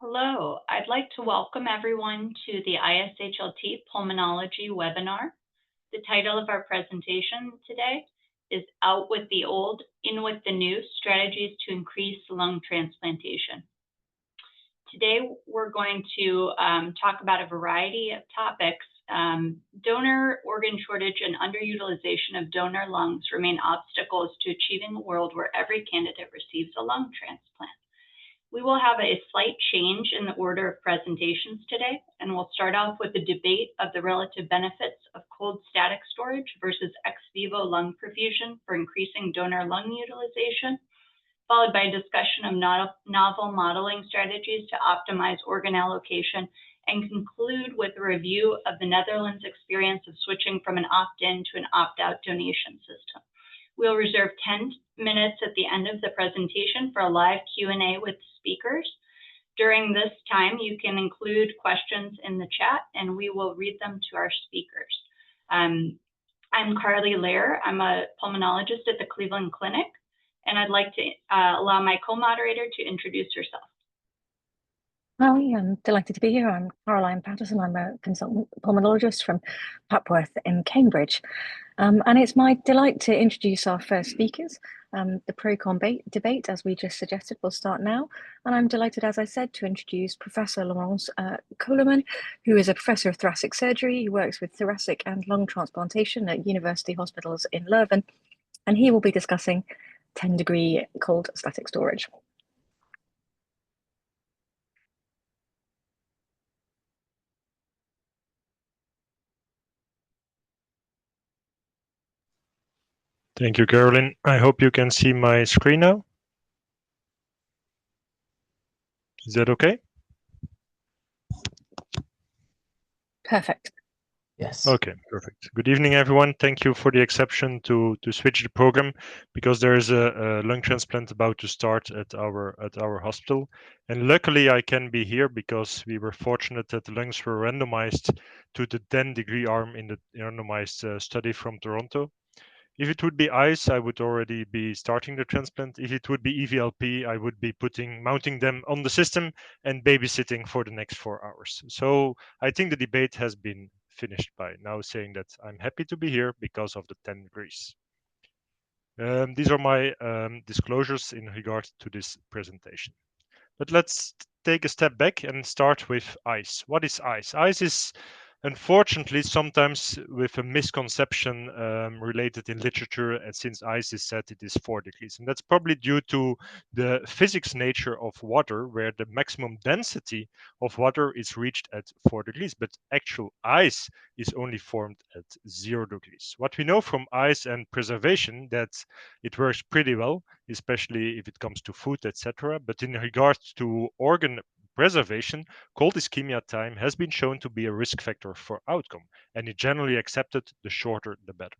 Hello, I'd like to welcome everyone to the ISHLT Pulmonology webinar. The title of our presentation today is Out with the Old, In with the New, Strategies to Increase Lung Transplantation. Today, we're going to talk about a variety of topics. Donor organ shortage and underutilization of donor lungs remain obstacles to achieving a world where every candidate receives a lung transplant. We will have a slight change in the order of presentations today, and we'll start off with a debate of the relative benefits of cold static storage versus ex vivo lung perfusion for increasing donor lung utilization, followed by a discussion of novel modeling strategies to optimize organ allocation, and conclude with a review of the Netherlands experience of switching from an opt-in to an opt-out donation system. We'll reserve 10 minutes at the end of the presentation for a live Q&A with speakers. During this time, you can include questions in the chat and we will read them to our speakers. I'm Carly Lair. I'm a pulmonologist at the Cleveland Clinic, and I'd like to allow my co-moderator to introduce herself. Hi, I'm delighted to be here. I'm Caroline Patterson. I'm a consultant pulmonologist from Papworth in Cambridge. And it's my delight to introduce our first speakers. The pro-con debate, as we just suggested, will start now. And I'm delighted, as I said, to introduce Professor Laurence Coleman, who is a professor of thoracic surgery. He works with thoracic and lung transplantation at university hospitals in Leuven. And he will be discussing 10-degree cold static storage. Thank you, Caroline. I hope you can see my screen now. Is that okay? Perfect. Yes. Okay, perfect. Good evening, everyone. Thank you for the exception to switch the program because there is a lung transplant about to start at our hospital. And luckily, I can be here because we were fortunate that the lungs were randomized to the 10-degree arm in the randomized study from Toronto. If it would be ICE, I would already be starting the transplant. If it would be EVLP, I would be mounting them on the system and babysitting for the next 4 hours. So I think the debate has been finished by now saying that I'm happy to be here because of the 10 degrees. These are my disclosures in regard to this presentation. But let's take a step back and start with ICE. What is ICE? ICE is unfortunately sometimes with a misconception related in literature, and since ice is said it is 4 degrees, and that's probably due to the physics nature of water, where the maximum density of water is reached at 4 degrees, but actual ice is only formed at 0 degrees. What we know from ice and preservation, that it works pretty well, especially if it comes to food, etc. But in regards to organ preservation, cold ischemia time has been shown to be a risk factor for outcome, and it generally accepted the shorter the better.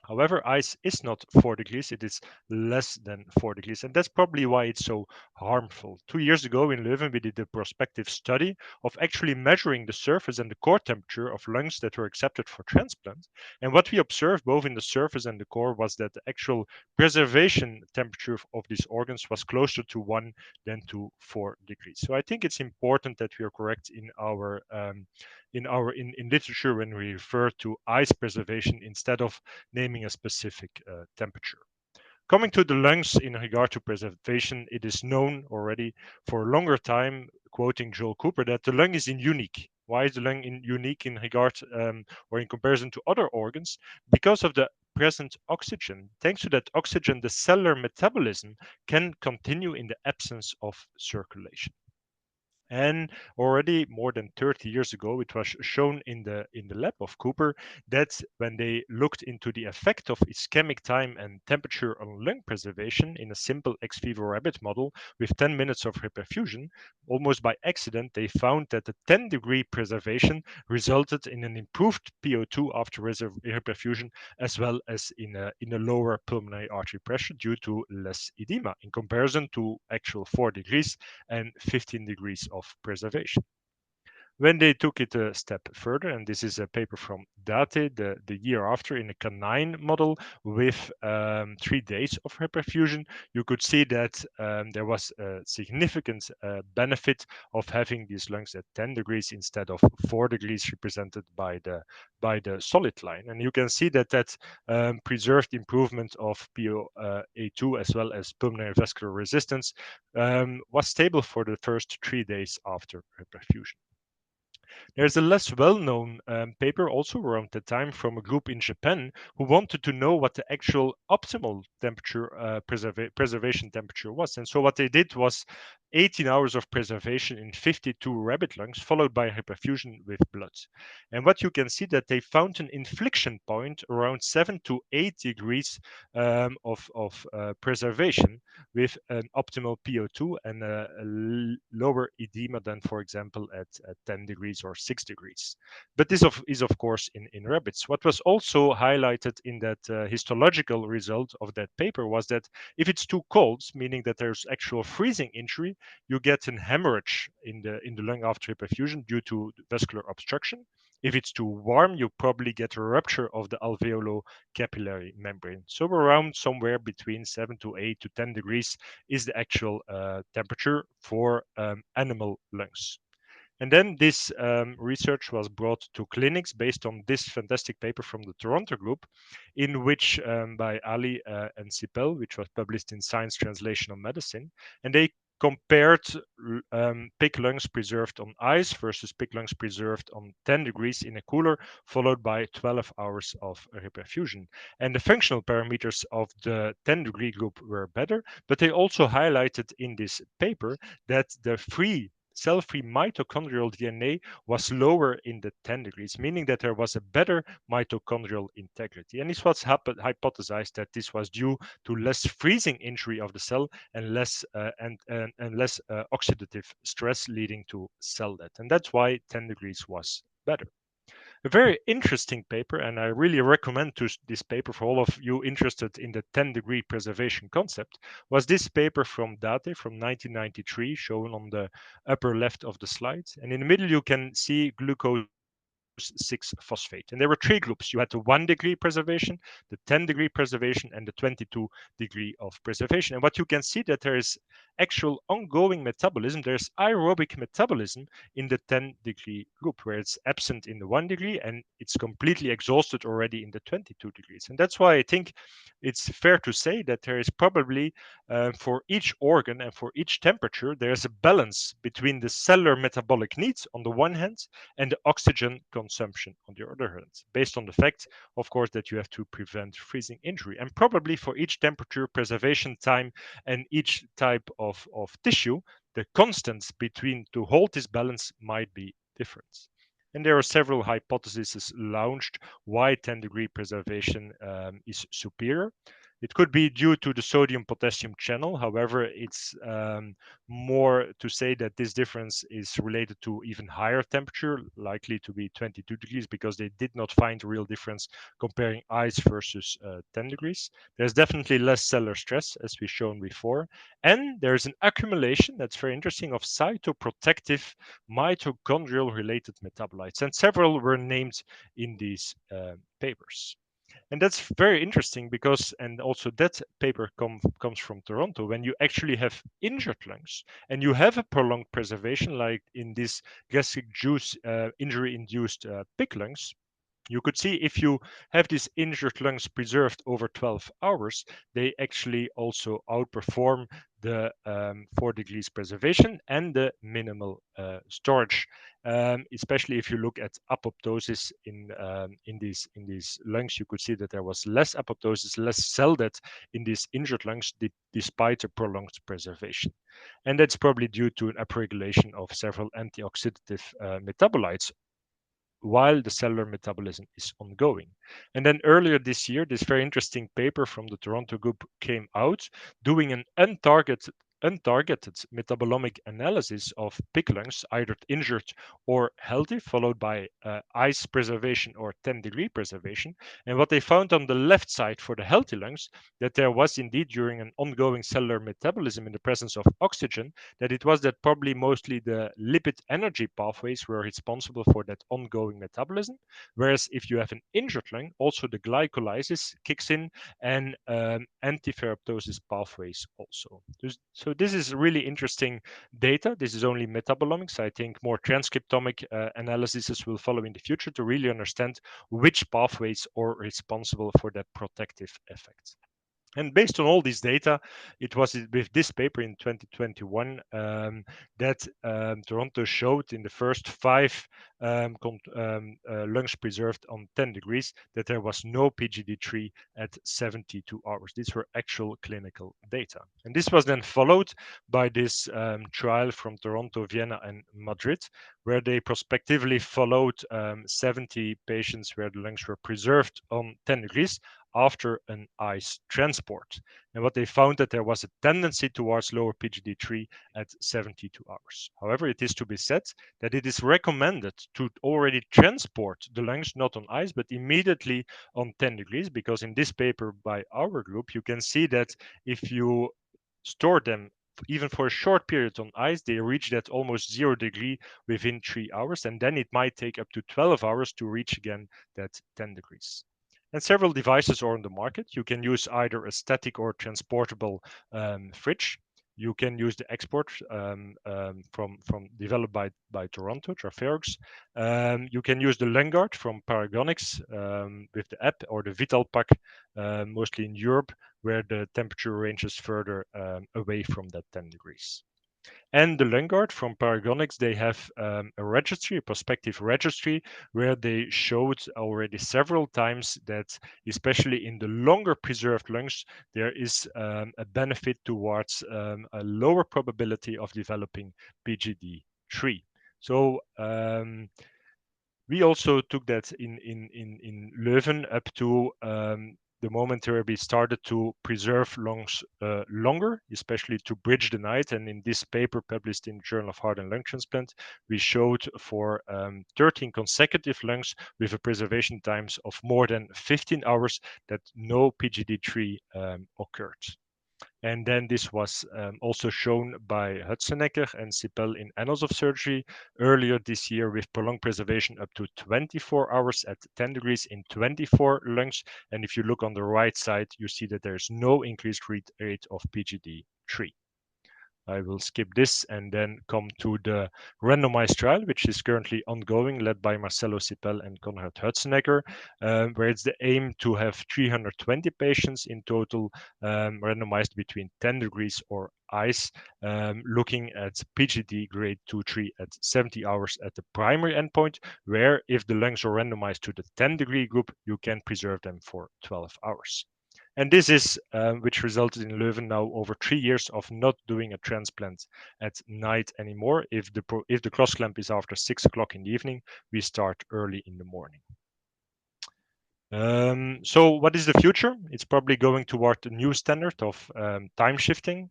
However, ice is not 4 degrees, it is less than 4 degrees, and that's probably why it's so harmful. 2 years ago in Leuven, we did a prospective study of actually measuring the surface and the core temperature of lungs that were accepted for transplant. And what we observed both in the surface and the core was that the actual preservation temperature of these organs was closer to 1 than to 4 degrees. So I think it's important that we are correct in our in literature when we refer to ice preservation instead of naming a specific temperature. Coming to the lungs in regard to preservation, it is known already for a longer time, quoting Joel Cooper, that the lung is unique. Why is the lung unique in regard or in comparison to other organs? Because of the present oxygen. Thanks to that oxygen, the cellular metabolism can continue in the absence of circulation. And already more than 30 years ago, it was shown in the lab of Cooper that when they looked into the effect of ischemic time and temperature on lung preservation in a simple ex vivo rabbit model with 10 minutes of reperfusion, almost by accident, they found that the 10-degree preservation resulted in an improved PO2 after reperfusion, as well as in a lower pulmonary artery pressure due to less edema in comparison to actual 4 degrees and 15 degrees of preservation. When they took it a step further, and this is a paper from Date, the year after, in a canine model with 3 days of hyperfusion, you could see that there was a significant benefit of having these lungs at 10 degrees instead of 4 degrees represented by the solid line. And you can see that preserved improvement of POA2 as well as pulmonary vascular resistance was stable for the first 3 days after hyperfusion. There's a less well-known paper also around the time from a group in Japan who wanted to know what the actual optimal temperature preservation temperature was. And so what they did was 18 hours of preservation in 52 rabbit lungs, followed by hyperfusion with blood. And what you can see that they found an inflection point around 7 to 8 degrees of preservation with an optimal PO2 and a lower edema than, for example, at 10 degrees or 6 degrees. But this is of course in rabbits. What was also highlighted in that histological result of that paper was that if it's too cold, meaning that there's actual freezing injury, you get an hemorrhage in the lung after hyperfusion due to vascular obstruction. If it's too warm, you probably get a rupture of the alveolo-capillary membrane. So around somewhere between 7 to 8 to 10 degrees is the actual temperature for animal lungs. And then this research was brought to clinics based on this fantastic paper from the Toronto group, in which by Ali and Sipel, which was published in Science Translational Medicine, and they compared pig lungs preserved on ice versus pig lungs preserved on 10 degrees in a cooler, followed by 12 hours of hyperfusion. And the functional parameters of the 10-degree group were better, but they also highlighted in this paper that the cell-free mitochondrial DNA was lower in the 10 degrees, meaning that there was a better mitochondrial integrity. And it was hypothesized that this was due to less freezing injury of the cell and less less oxidative stress leading to cell death. And that's why 10 degrees was better. A very interesting paper, and I really recommend this paper for all of you interested in the 10-degree preservation concept, was this paper from Date from 1993, shown on the upper left of the slide. And in the middle, you can see glucose 6-phosphate. And there were 3 groups. You had the 1-degree preservation, the 10-degree preservation, and the 22-degree of preservation. And what you can see that there is actual ongoing metabolism. There's aerobic metabolism in the 10-degree group, where it's absent in the 1 degree and it's completely exhausted already in the 22 degrees. And that's why I think it's fair to say that there is probably for each organ and for each temperature, there's a balance between the cellular metabolic needs on the one hand and the oxygen consumption on the other hand, based on the fact, of course, that you have to prevent freezing injury. And probably for each temperature, preservation time, and each type of tissue, the constants between to hold this balance might be different. And there are several hypotheses launched why 10-degree preservation is superior. It could be due to the sodium-potassium channel. However, it's more to say that this difference is related to even higher temperature, likely to be 22 degrees, because they did not find a real difference comparing ice versus 10 degrees. There's definitely less cellular stress, as we've shown before. And there's an accumulation, that's very interesting, of cytoprotective mitochondrial-related metabolites. And several were named in these papers. And that's very interesting because, and also that paper comes from Toronto, when you actually have injured lungs and you have a prolonged preservation, like in this gastric juice injury-induced pig lungs, you could see if you have these injured lungs preserved over 12 hours, they actually also outperform the 4 degrees preservation and the minimal storage. Especially if you look at apoptosis in these lungs, you could see that there was less apoptosis, less cell death in these injured lungs despite a prolonged preservation. And that's probably due to an upregulation of several antioxidative metabolites while the cellular metabolism is ongoing. And then earlier this year, this very interesting paper from the Toronto group came out doing an untargeted untargeted metabolomic analysis of pig lungs, either injured or healthy, followed by ice preservation or 10-degree preservation. And what they found on the left side for the healthy lungs, that there was indeed during an ongoing cellular metabolism in the presence of oxygen, that it was that probably mostly the lipid energy pathways were responsible for that ongoing metabolism. Whereas if you have an injured lung, also the glycolysis kicks in and anti-ferroptosis pathways also. So this is really interesting data. This is only metabolomics. I think more transcriptomic analyses will follow in the future to really understand which pathways are responsible for that protective effect. And based on all these data, it was with this paper in 2021 that Toronto showed in the first 5 lungs preserved on 10 degrees that there was no PGD3 at 72 hours. These were actual clinical data. And this was then followed by this trial from Toronto, Vienna, and Madrid, where they prospectively followed 70 patients where the lungs were preserved on 10 degrees after an ice transport. And what they found that there was a tendency towards lower PGD3 at 72 hours. However, it is to be said that it is recommended to already transport the lungs not on ice, but immediately on 10 degrees, because in this paper by our group, you can see that if you store them even for a short period on ice, they reach that almost 0 degree within 3 hours, and then it might take up to 12 hours to reach again that 10 degrees. And several devices are on the market. You can use either a static or transportable fridge. You can use the export from developed by Toronto, Traferox. You can use the Lungard from Paragonics with the app, or the Vitalpack, mostly in Europe, where the temperature ranges further away from that 10 degrees. And the Lungard from Paragonics, they have a registry, a prospective registry, where they showed already several times that, especially in the longer preserved lungs, there is a benefit towards a lower probability of developing PGD3. So we also took that in Leuven up to the moment where we started to preserve lungs longer, especially to bridge the night. And in this paper published in the Journal of Heart and Lung Transplant, we showed for 13 consecutive lungs with a preservation times of more than 15 hours that no PGD3 occurred. And then this was also shown by Hutzenecker and Sipel in Annals of Surgery earlier this year with prolonged preservation up to 24 hours at 10 degrees in 24 lungs. And if you look on the right side, you see that there's no increased rate of PGD3. I will skip this and then come to the randomized trial, which is currently ongoing, led by Marcelo Sipel and Konrad Hutzenecker, where it's the aim to have 320 patients in total, randomized between 10 degrees or ice, looking at PGD grade 2-3 at 70 hours at the primary endpoint, where if the lungs are randomized to the 10-degree group, you can preserve them for 12 hours. And this is which resulted in Leuven now over 3 years of not doing a transplant at night anymore. If the cross clamp is after 6 o'clock in the evening, we start early in the morning. So what is the future? It's probably going toward the new standard of time shifting.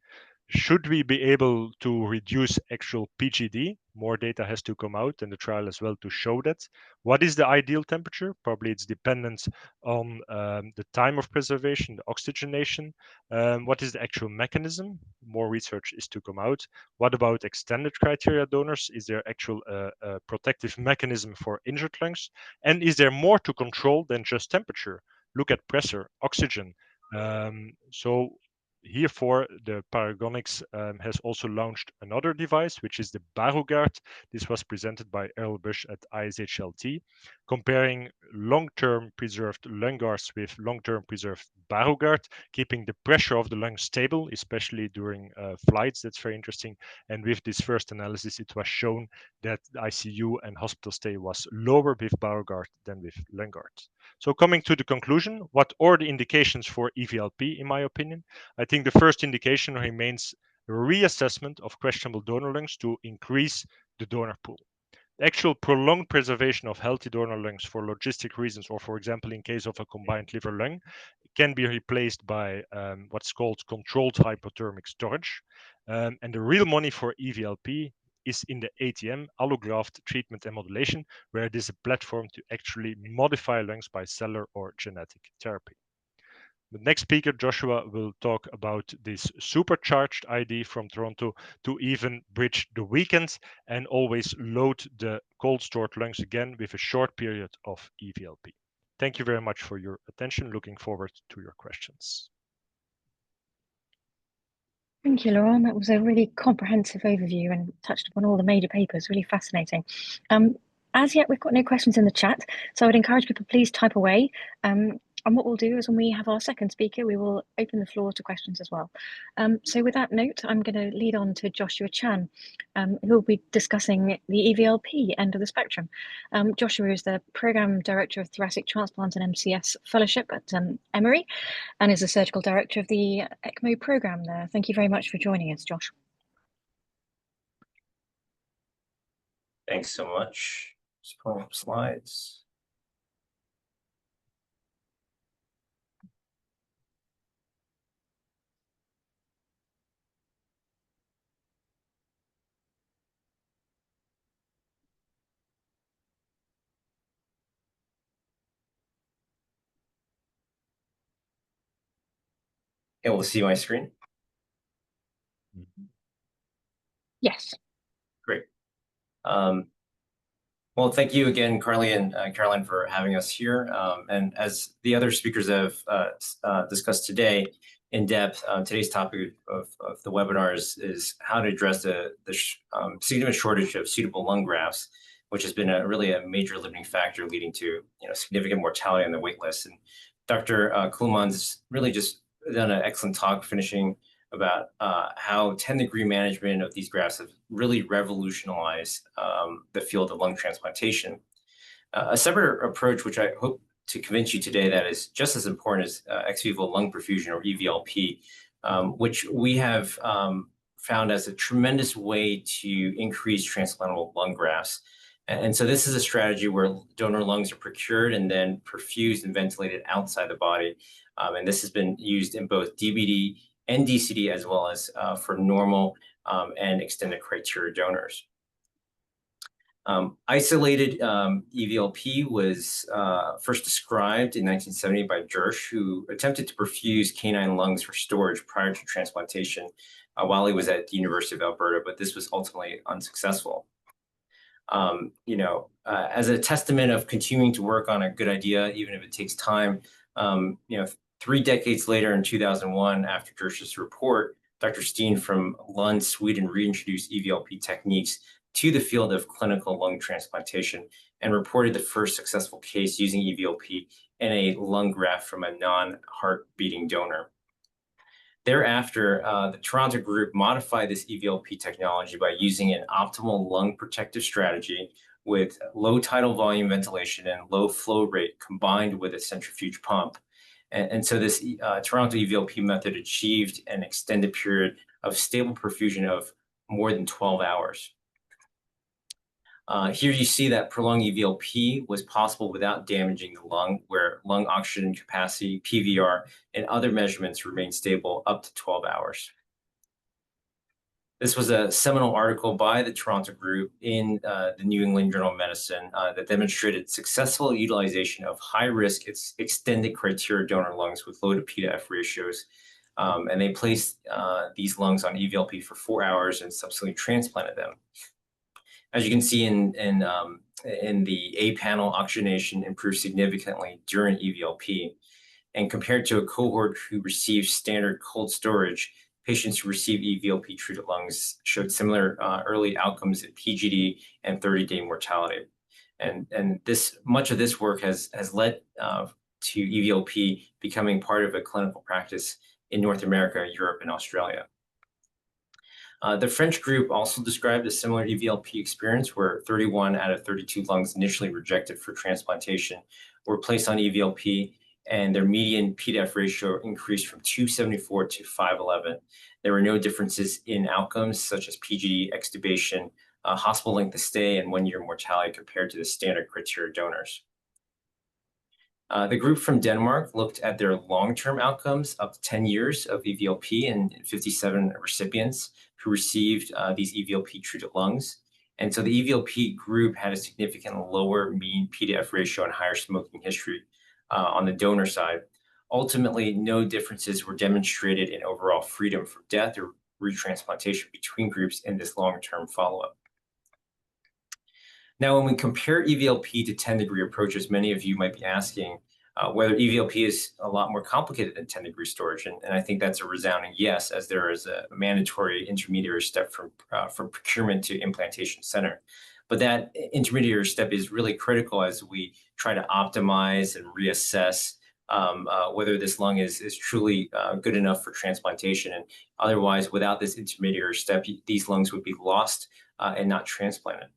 Should we be able to reduce actual PGD? More data has to come out in the trial as well to show that. What is the ideal temperature? Probably it's dependent on the time of preservation, the oxygenation. What is the actual mechanism? More research is to come out. What about extended criteria donors? Is there actual protective mechanism for injured lungs? And is there more to control than just temperature? Look at pressure, oxygen. So Herefore, the Paragonics has also launched another device, which is the Barugard. This was presented by Errol Bush at ISHLT, comparing long-term preserved Lungars with long-term preserved Barugard, keeping the pressure of the lung stable, especially during flights. That's very interesting. And with this first analysis, it was shown that the ICU and hospital stay was lower with Barugard than with Lungard. So coming to the conclusion, what are the indications for EVLP, in my opinion? I think the first indication remains reassessment of questionable donor lungs to increase the donor pool. The actual prolonged preservation of healthy donor lungs for logistic reasons, or for example, in case of a combined liver lung, can be replaced by what's called controlled hypothermic storage. And the real money for EVLP is in the ATM, allograft treatment and modulation, where it is a platform to actually modify lungs by cellular or genetic therapy. The next speaker, Joshua, will talk about this supercharged ID from Toronto to even bridge the weekends and always load the cold stored lungs again with a short period of EVLP. Thank you very much for your attention. Looking forward to your questions. Thank you, Laurent. That was a really comprehensive overview and touched upon all the major papers. Really fascinating. As yet, we've got no questions in the chat, so I'd encourage people, please type away. And what we'll do is when we have our second speaker, we will open the floor to questions as well. So with that note, I'm going to lead on to Joshua Chan, who will be discussing the EVLP end of the spectrum. Joshua is the Program Director of Thoracic Transplant and MCS Fellowship at Emory, and is the Surgical Director of the ECMO program there. Thank you very much for joining us, Josh. Thanks so much. Just pulling up slides. Able to see my screen? Yes. Great. Well, thank you again, Carly and Caroline, for having us here. And as the other speakers have discussed today in depth, today's topic of the webinar is how to address the significant shortage of suitable lung grafts, which has been really a major limiting factor leading to significant mortality on the wait list. And Dr. Kuhlmann's really just done an excellent talk finishing about how 10-degree management of these grafts have really revolutionized the field of lung transplantation. A separate approach, which I hope to convince you today that is just as important as ex vivo lung perfusion, or EVLP, which we have found as a tremendous way to increase transplantable lung grafts. And so this is a strategy where donor lungs are procured and then perfused and ventilated outside the body. And this has been used in both DBD and DCD, as well as for normal and extended criteria donors. Isolated EVLP was first described in 1970 by Jersh, who attempted to perfuse canine lungs for storage prior to transplantation while he was at the University of Alberta, but this was ultimately unsuccessful. As a testament of continuing to work on a good idea, even if it takes time, 3 decades later, in 2001, after Jersh's report, Dr. Steen from Lund, Sweden, reintroduced EVLP techniques to the field of clinical lung transplantation and reported the first successful case using EVLP in a lung graft from a non-heart beating donor. Thereafter, the Toronto group modified this EVLP technology by using an optimal lung protective strategy with low tidal volume ventilation and low flow rate combined with a centrifuge pump. And so this Toronto EVLP method achieved an extended period of stable perfusion of more than 12 hours. Here you see that prolonged EVLP was possible without damaging the lung, where lung oxygen capacity, PVR, and other measurements remain stable up to 12 hours. This was a seminal article by the Toronto group in the New England Journal of Medicine that demonstrated successful utilization of high-risk extended criteria donor lungs with low to P to F ratios. And they placed these lungs on EVLP for 4 hours and subsequently transplanted them. As you can see in the A panel, oxygenation improved significantly during EVLP. And compared to a cohort who received standard cold storage, patients who received EVLP treated lungs showed similar early outcomes at PGD and 30-day mortality. And much of this work has led to EVLP becoming part of a clinical practice in North America, Europe, and Australia. The French group also described a similar EVLP experience where 31 out of 32 lungs initially rejected for transplantation were placed on EVLP, and their median P to F ratio increased from 274 to 511. There were no differences in outcomes such as PGD, extubation, hospital length of stay, and 1-year mortality compared to the standard criteria donors. The group from Denmark looked at their long-term outcomes up to 10 years of EVLP in 57 recipients who received these EVLP-treated lungs. And so the EVLP group had a significantly lower mean P to F ratio and higher smoking history on the donor side. Ultimately, no differences were demonstrated in overall freedom from death or retransplantation between groups in this long-term follow-up. Now, when we compare EVLP to 10-degree approaches, many of you might be asking whether EVLP is a lot more complicated than 10-degree storage. And I think that's a resounding yes, as there is a mandatory intermediary step from procurement to implantation center. But that intermediary step is really critical as we try to optimize and reassess whether this lung is truly good enough for transplantation. And otherwise, without this intermediary step, these lungs would be lost and not transplanted.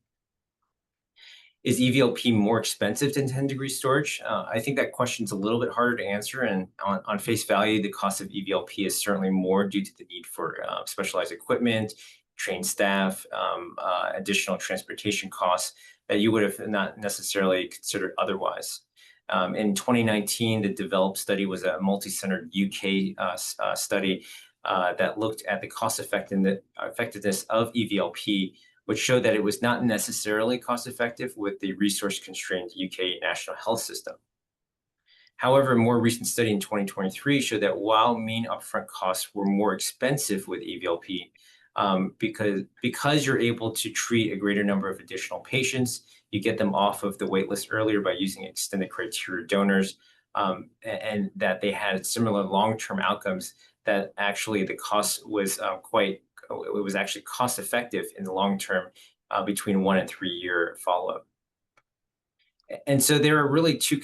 Is EVLP more expensive than 10-degree storage? I think that question's a little bit harder to answer. And on face value, the cost of EVLP is certainly more due to the need for specialized equipment, trained staff, additional transportation costs that you would have not necessarily considered otherwise. In 2019, the DEVELOP study was a multi-centered UK study that looked at the cost effectiveness of EVLP, which showed that it was not necessarily cost-effective with the resource-constrained UK national health system. However, a more recent study in 2023 showed that while mean upfront costs were more expensive with EVLP, because you're able to treat a greater number of additional patients, you get them off of the wait list earlier by using extended criteria donors, and that they had similar long-term outcomes, that actually the cost was it was actually cost effective in the long term between 1 and 3 year follow-up. And so there are really two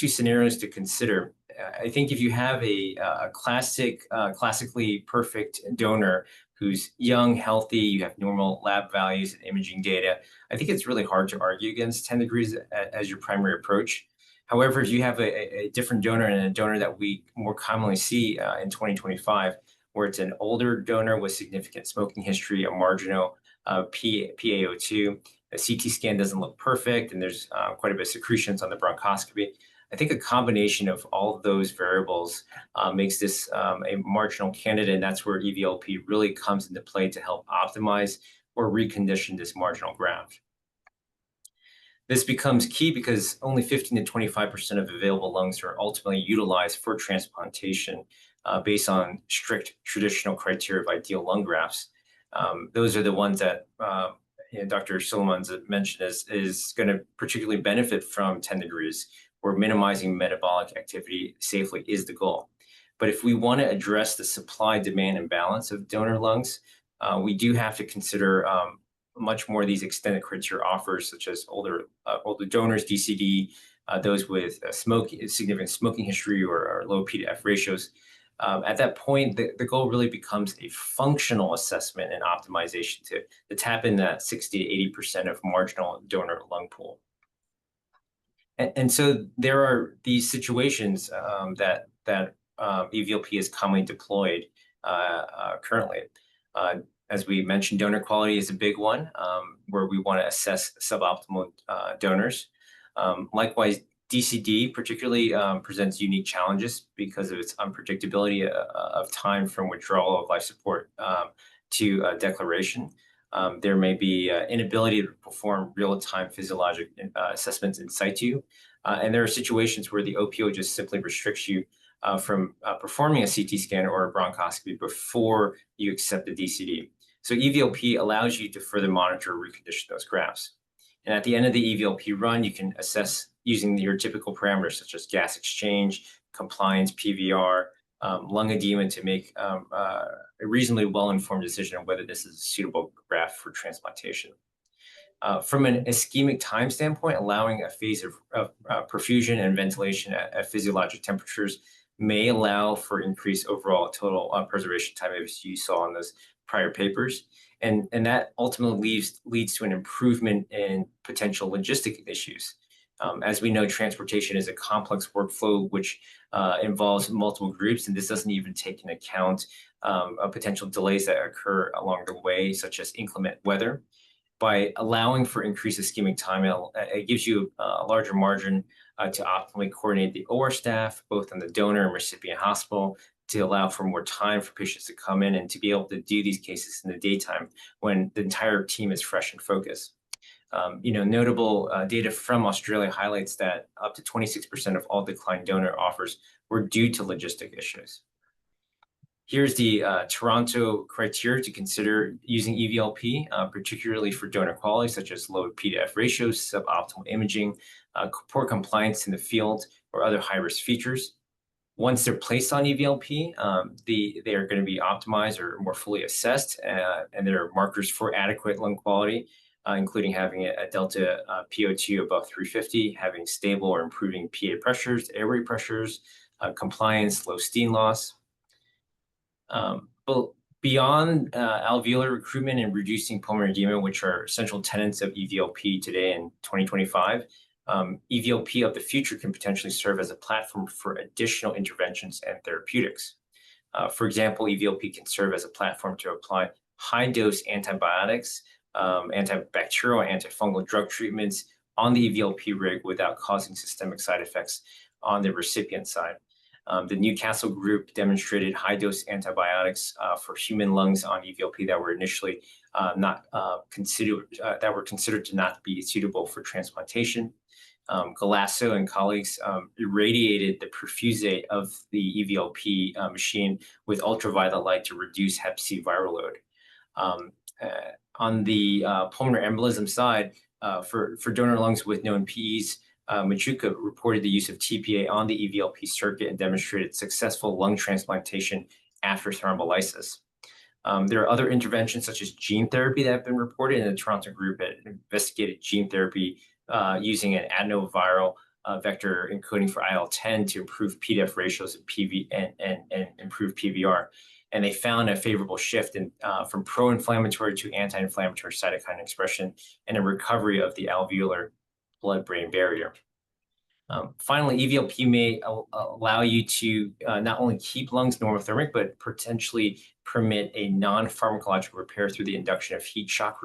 scenarios to consider. I think if you have a classically perfect donor who's young, healthy, you have normal lab values and imaging data, I think it's really hard to argue against 10 degrees as your primary approach. However, if you have a different donor and a donor that we more commonly see in 2025, where it's an older donor with significant smoking history, a marginal PaO2, the CT scan doesn't look perfect, and there's quite a bit of secretions on the bronchoscopy. I think a combination of all of those variables makes this a marginal candidate, and that's where EVLP really comes into play to help optimize or recondition this marginal graft. This becomes key because only 15 to 25% of available lungs are ultimately utilized for transplantation based on strict traditional criteria of ideal lung grafts. Those are the ones that Dr. Suleiman's mentioned is going to particularly benefit from 10 degrees, where minimizing metabolic activity safely is the goal. But if we want to address the supply-demand imbalance of donor lungs, we do have to consider much more of these extended criteria offers, such as older donors, DCD, those with significant smoking history or low P to F ratios. At that point, the goal really becomes a functional assessment and optimization to tap in that 60 to 80% of marginal donor lung pool. And so there are these situations that EVLP is commonly deployed currently. As we mentioned, donor quality is a big one, where we want to assess suboptimal donors. Likewise, DCD particularly presents unique challenges because of its unpredictability of time from withdrawal of life support to declaration. There may be inability to perform real-time physiologic assessments in situ. And there are situations where the OPO just simply restricts you from performing a CT scan or a bronchoscopy before you accept the DCD. So EVLP allows you to further monitor or recondition those grafts. And at the end of the EVLP run, you can assess using your typical parameters such as gas exchange, compliance, PVR, lung edema to make a reasonably well-informed decision on whether this is a suitable graft for transplantation. From an ischemic time standpoint, allowing a phase of perfusion and ventilation at physiologic temperatures may allow for increased overall total preservation time, as you saw in those prior papers. And that ultimately leads to an improvement in potential logistic issues. As we know, transportation is a complex workflow which involves multiple groups, and this doesn't even take into account potential delays that occur along the way, such as inclement weather. By allowing for increased ischemic time, it gives you a larger margin to optimally coordinate the OR staff, both in the donor and recipient hospital, to allow for more time for patients to come in and to be able to do these cases in the daytime when the entire team is fresh and focused. Notable data from Australia highlights that up to 26% of all declined donor offers were due to logistic issues. Here's the Toronto criteria to consider using EVLP, particularly for donor quality, such as low P to F ratios, suboptimal imaging, poor compliance in the field, or other high-risk features. Once they're placed on EVLP, they are going to be optimized or more fully assessed, and there are markers for adequate lung quality, including having a delta PO2 above 350, having stable or improving PA pressures, airway pressures, compliance, low steam loss. But beyond alveolar recruitment and reducing pulmonary edema, which are central tenets of EVLP today in 2025, EVLP of the future can potentially serve as a platform for additional interventions and therapeutics. For example, EVLP can serve as a platform to apply high-dose antibiotics, antibacterial, antifungal drug treatments on the EVLP rig without causing systemic side effects on the recipient side. The Newcastle group demonstrated high-dose antibiotics for human lungs on EVLP that were initially considered to not be suitable for transplantation. Galasso and colleagues irradiated the perfusate of the EVLP machine with ultraviolet light to reduce hep C viral load. On the pulmonary embolism side, for donor lungs with known PEs, Machuca reported the use of TPA on the EVLP circuit and demonstrated successful lung transplantation after thrombolysis. There are other interventions such as gene therapy that have been reported, in the Toronto group that investigated gene therapy using an adenoviral vector encoding for IL-10 to improve P-to-F ratios and improve PVR. And they found a favorable shift from pro-inflammatory to anti-inflammatory cytokine expression and a recovery of the alveolar blood-brain barrier. Finally, EVLP may allow you to not only keep lungs normothermic, but potentially permit a non-pharmacological repair through the induction of heat shock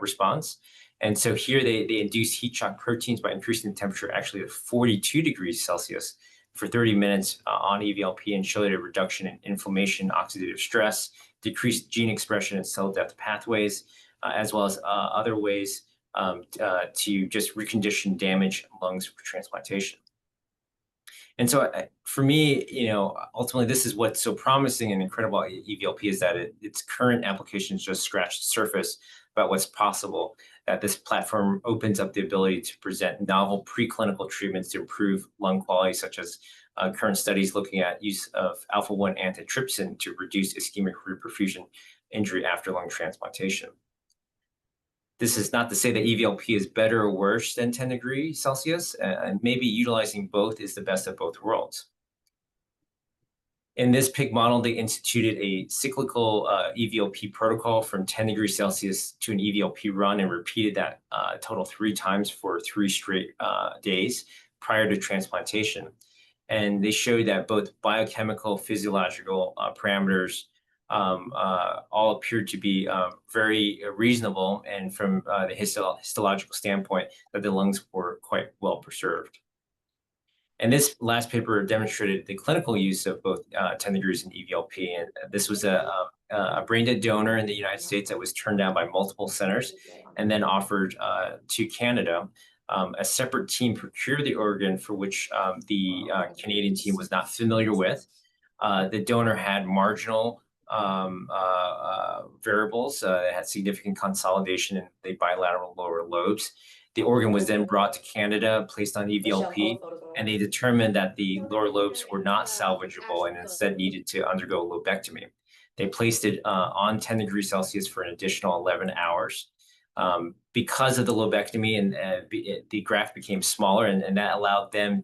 response. And so here they induce heat shock proteins by increasing the temperature actually to 42 degrees Celsius for 30 minutes on EVLP, and showed a reduction in inflammation, oxidative stress, decreased gene expression and cell death pathways, as well as other ways to just recondition damaged lungs for transplantation. And so for me, ultimately, this is what's so promising and incredible about EVLP, is that its current applications just scratch the surface about what's possible, that this platform opens up the ability to present novel preclinical treatments to improve lung quality, such as current studies looking at use of alpha-1 antitrypsin to reduce ischemic reperfusion injury after lung transplantation. This is not to say that EVLP is better or worse than 10 degrees Celsius, and maybe utilizing both is the best of both worlds. In this pig model, they instituted a cyclical EVLP protocol from 10 degrees Celsius to an EVLP run, and repeated that total 3 times for 3 straight days prior to transplantation. And they showed that both biochemical, physiological parameters all appeared to be very reasonable, and from the histological standpoint, that the lungs were quite well preserved. And this last paper demonstrated the clinical use of both 10 degrees and EVLP. And this was a brain dead donor in the United States that was turned down by multiple centers and then offered to Canada. A separate team procured the organ, for which the Canadian team was not familiar with. The donor had marginal variables. It had significant consolidation in the bilateral lower lobes. The organ was then brought to Canada, placed on EVLP, and they determined that the lower lobes were not salvageable and instead needed to undergo lobectomy. They placed it on 10 degrees Celsius for an additional 11 hours. Because of the lobectomy, and the graft became smaller, and that allowed them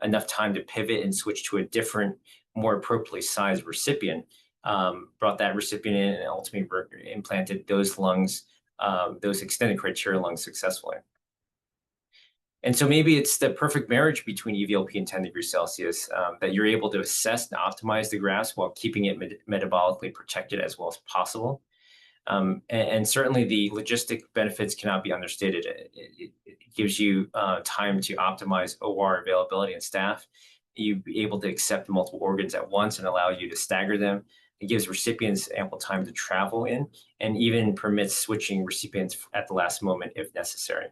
enough time to pivot and switch to a different, more appropriately sized recipient. Brought that recipient in and ultimately implanted those lungs, those extended criteria lungs, successfully. And so maybe it's the perfect marriage between EVLP and 10 degrees Celsius, that you're able to assess and optimize the grafts while keeping it metabolically protected as well as possible. And certainly the logistic benefits cannot be understated. It gives you time to optimize OR availability and staff. You'll be able to accept multiple organs at once and allow you to stagger them. It gives recipients ample time to travel in, and even permits switching recipients at the last moment if necessary.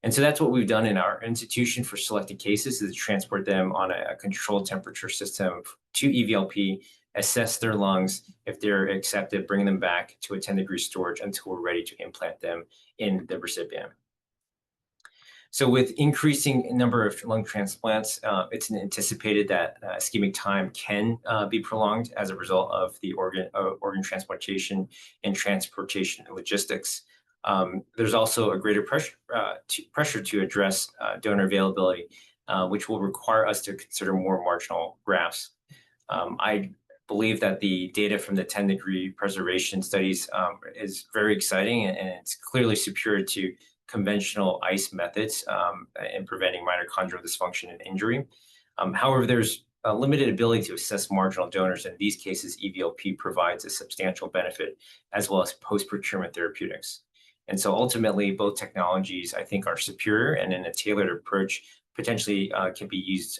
And so that's what we've done in our institution for selected cases, is to transport them on a controlled temperature system to EVLP, assess their lungs. If they're accepted, bring them back to a 10-degree storage until we're ready to implant them in the recipient. So with increasing number of lung transplants, it's anticipated that ischemic time can be prolonged as a result of the organ transplantation and transportation and logistics. There's also a greater pressure to address donor availability, which will require us to consider more marginal grafts. I believe that the data from the 10-degree preservation studies is very exciting, and it's clearly superior to conventional ICE methods in preventing mitochondrial dysfunction and injury. However, there's a limited ability to assess marginal donors. In these cases, EVLP provides a substantial benefit, as well as post-procurement therapeutics. And so ultimately, both technologies, I think, are superior, and in a tailored approach, potentially can be used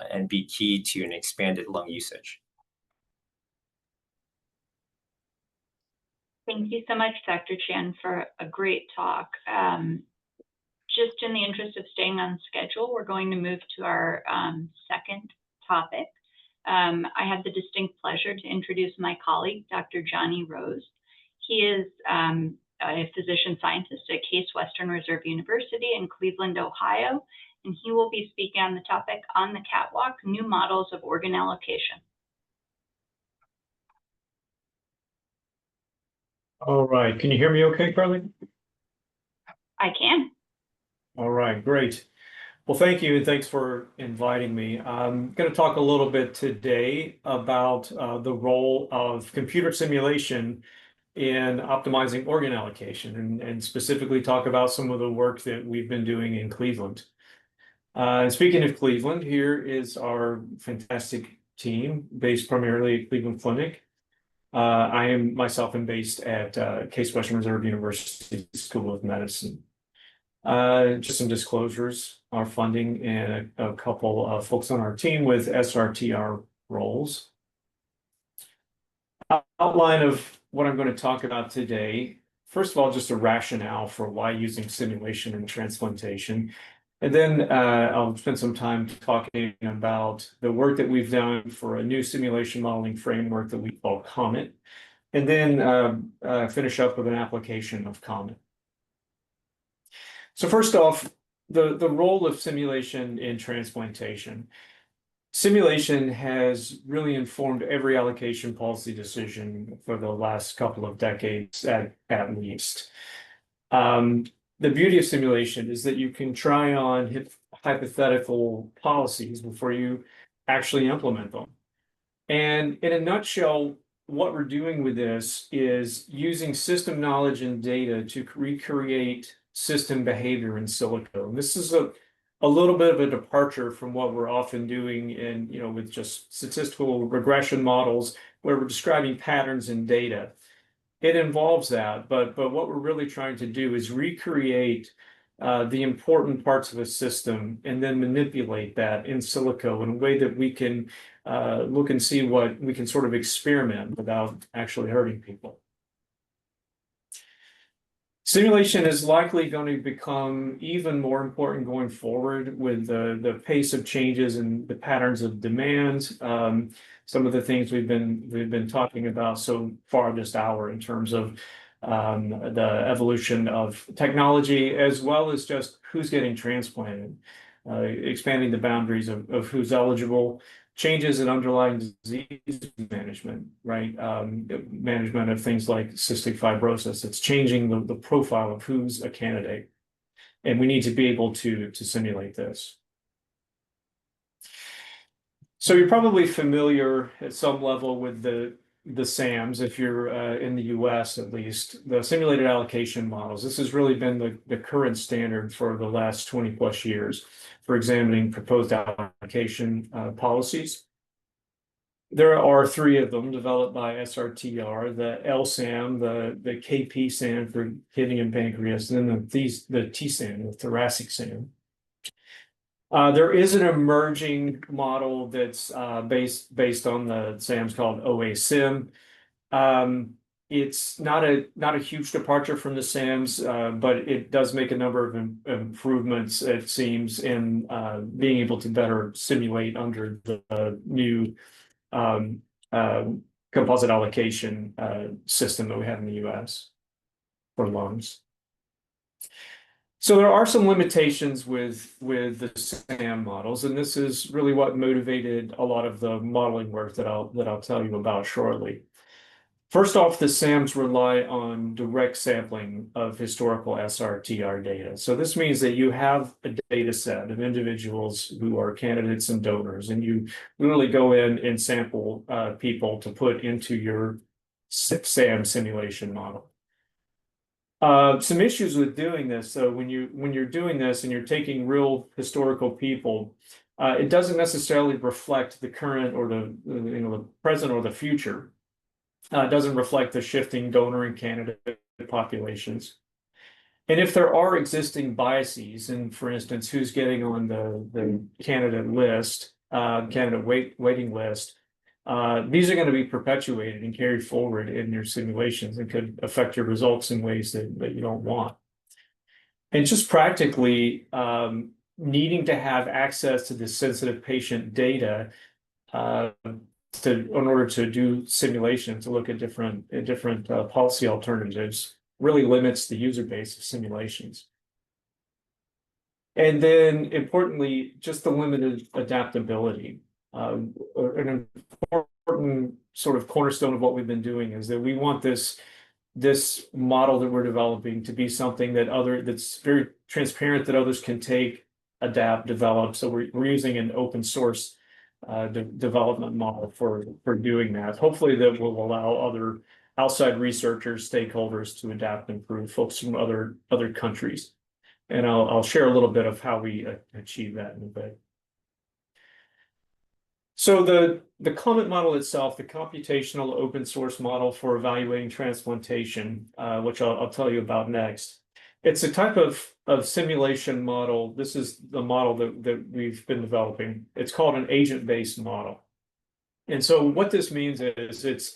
and be key to an expanded lung usage. Thank you so much, Dr. Chan, for a great talk. Just in the interest of staying on schedule, we're going to move to our second topic. I have the distinct pleasure to introduce my colleague, Dr. Johnny Rose. He is a physician scientist at Case Western Reserve University in Cleveland, Ohio, and he will be speaking on the topic On the Catwalk, New Models of Organ Allocation. All right, can you hear me okay, Carly? I can. All right, great. Well, thank you, and thanks for inviting me. I'm going to talk a little bit today about the role of computer simulation in optimizing organ allocation, and specifically talk about some of the work that we've been doing in Cleveland. And speaking of Cleveland, here is our fantastic team based primarily at Cleveland Clinic. I myself am based at Case Western Reserve University School of Medicine. Just some disclosures, our funding, and a couple of folks on our team with SRTR roles. Outline of what I'm going to talk about today. First of all, just a rationale for why using simulation in transplantation. And then I'll spend some time talking about the work that we've done for a new simulation modeling framework that we call COMET. And then finish up with an application of COMET. So first off, the role of simulation in transplantation. Simulation has really informed every allocation policy decision for the last couple of decades at least. The beauty of simulation is that you can try on hypothetical policies before you actually implement them. And in a nutshell, what we're doing with this is using system knowledge and data to recreate system behavior in silico. And this is a little bit of a departure from what we're often doing in, with just statistical regression models where we're describing patterns in data. It involves that, but what we're really trying to do is recreate the important parts of a system and then manipulate that in silico in a way that we can look and see what we can sort of experiment without actually hurting people. Simulation is likely going to become even more important going forward with the pace of changes and the patterns of demand. Some of the things we've been talking about so far this hour in terms of the evolution of technology, as well as just who's getting transplanted, expanding the boundaries of who's eligible, changes in underlying disease management, right? Management of things like cystic fibrosis. It's changing the profile of who's a candidate. And we need to be able to simulate this. So you're probably familiar at some level with the SAMs, if you're in the US at least, the simulated allocation models. This has really been the current standard for the last 20 plus years for examining proposed allocation policies. There are 3 of them developed by SRTR, the LSAM, the KP SAM for kidney and pancreas, and then the TSAM, the thoracic SAM. There is an emerging model that's based on the SAMs called OA-SIM. It's not a huge departure from the SAMs, but it does make a number of improvements, it seems, in being able to better simulate under the new composite allocation system that we have in the US for lungs. So there are some limitations with the SAM models, and this is really what motivated a lot of the modeling work that I'll tell you about shortly. First off, the SAMs rely on direct sampling of historical SRTR data. So this means that you have a data set of individuals who are candidates and donors, and you literally go in and sample people to put into your SAM simulation model. Some issues with doing this. So when you're doing this and you're taking real historical people, it doesn't necessarily reflect the current or the present or the future. It doesn't reflect the shifting donor and candidate populations. And if there are existing biases, and for instance, who's getting on the candidate list, waiting list, these are going to be perpetuated and carried forward in your simulations and could affect your results in ways that you don't want. And just practically needing to have access to this sensitive patient data in order to do simulation, to look at different policy alternatives, really limits the user base of simulations. And then importantly, just the limited adaptability. An important sort of cornerstone of what we've been doing is that we want this model that we're developing to be something that's very transparent, that others can take, adapt, develop. So we're using an open source development model for doing that. Hopefully that will allow other outside researchers, stakeholders to adapt and improve, folks from other countries. And I'll share a little bit of how we achieve that in a bit. So the COMET model itself, the computational open source model for evaluating transplantation, which I'll tell you about next. It's a type of simulation model. This is the model that we've been developing. It's called an agent-based model. And so what this means is it's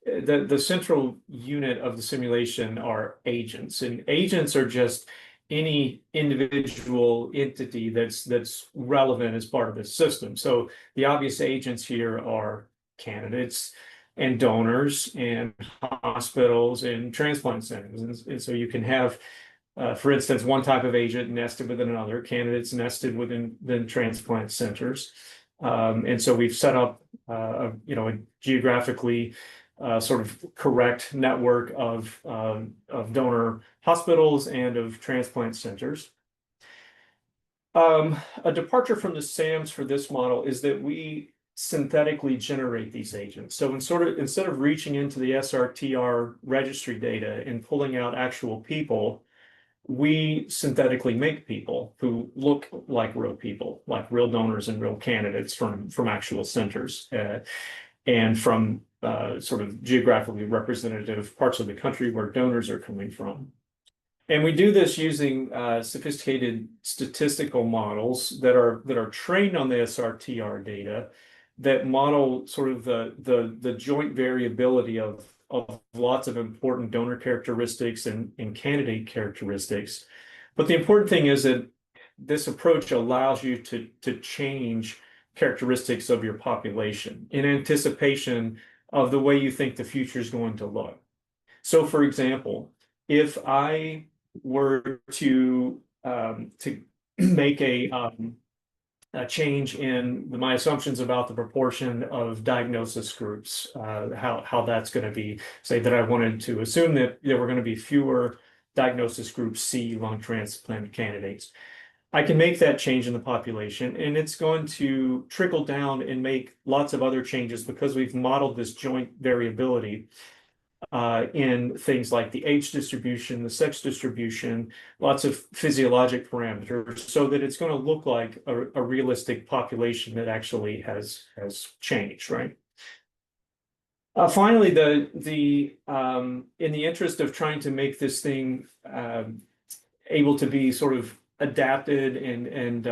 the central unit of the simulation are agents, and agents are just any individual entity that's relevant as part of the system. So the obvious agents here are candidates and donors and hospitals and transplant centers. And so you can have, for instance, one type of agent nested within another, candidates nested within transplant centers. And so we've set up a geographically sort of correct network of donor hospitals and of transplant centers. A departure from the SAMs for this model is that we synthetically generate these agents. So instead of reaching into the SRTR registry data and pulling out actual people, we synthetically make people who look like real people, like real donors and real candidates from actual centers and from sort of geographically representative parts of the country where donors are coming from. And we do this using sophisticated statistical models that are trained on the SRTR data that model sort of the joint variability of lots of important donor characteristics and candidate characteristics. But the important thing is that this approach allows you to change characteristics of your population in anticipation of the way you think the future is going to look. So for example, if I were to make a change in my assumptions about the proportion of diagnosis groups, how that's going to be, say that I wanted to assume that there were going to be fewer diagnosis group C lung transplant candidates. I can make that change in the population, and it's going to trickle down and make lots of other changes because we've modeled this joint variability in things like the age distribution, the sex distribution, lots of physiologic parameters, so that it's going to look like a realistic population that actually has changed, right? Finally, in the interest of trying to make this thing able to be sort of adapted and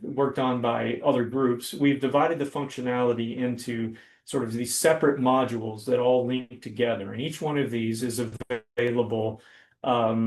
worked on by other groups, we've divided the functionality into sort of these separate modules that all link together. And each one of these is available, for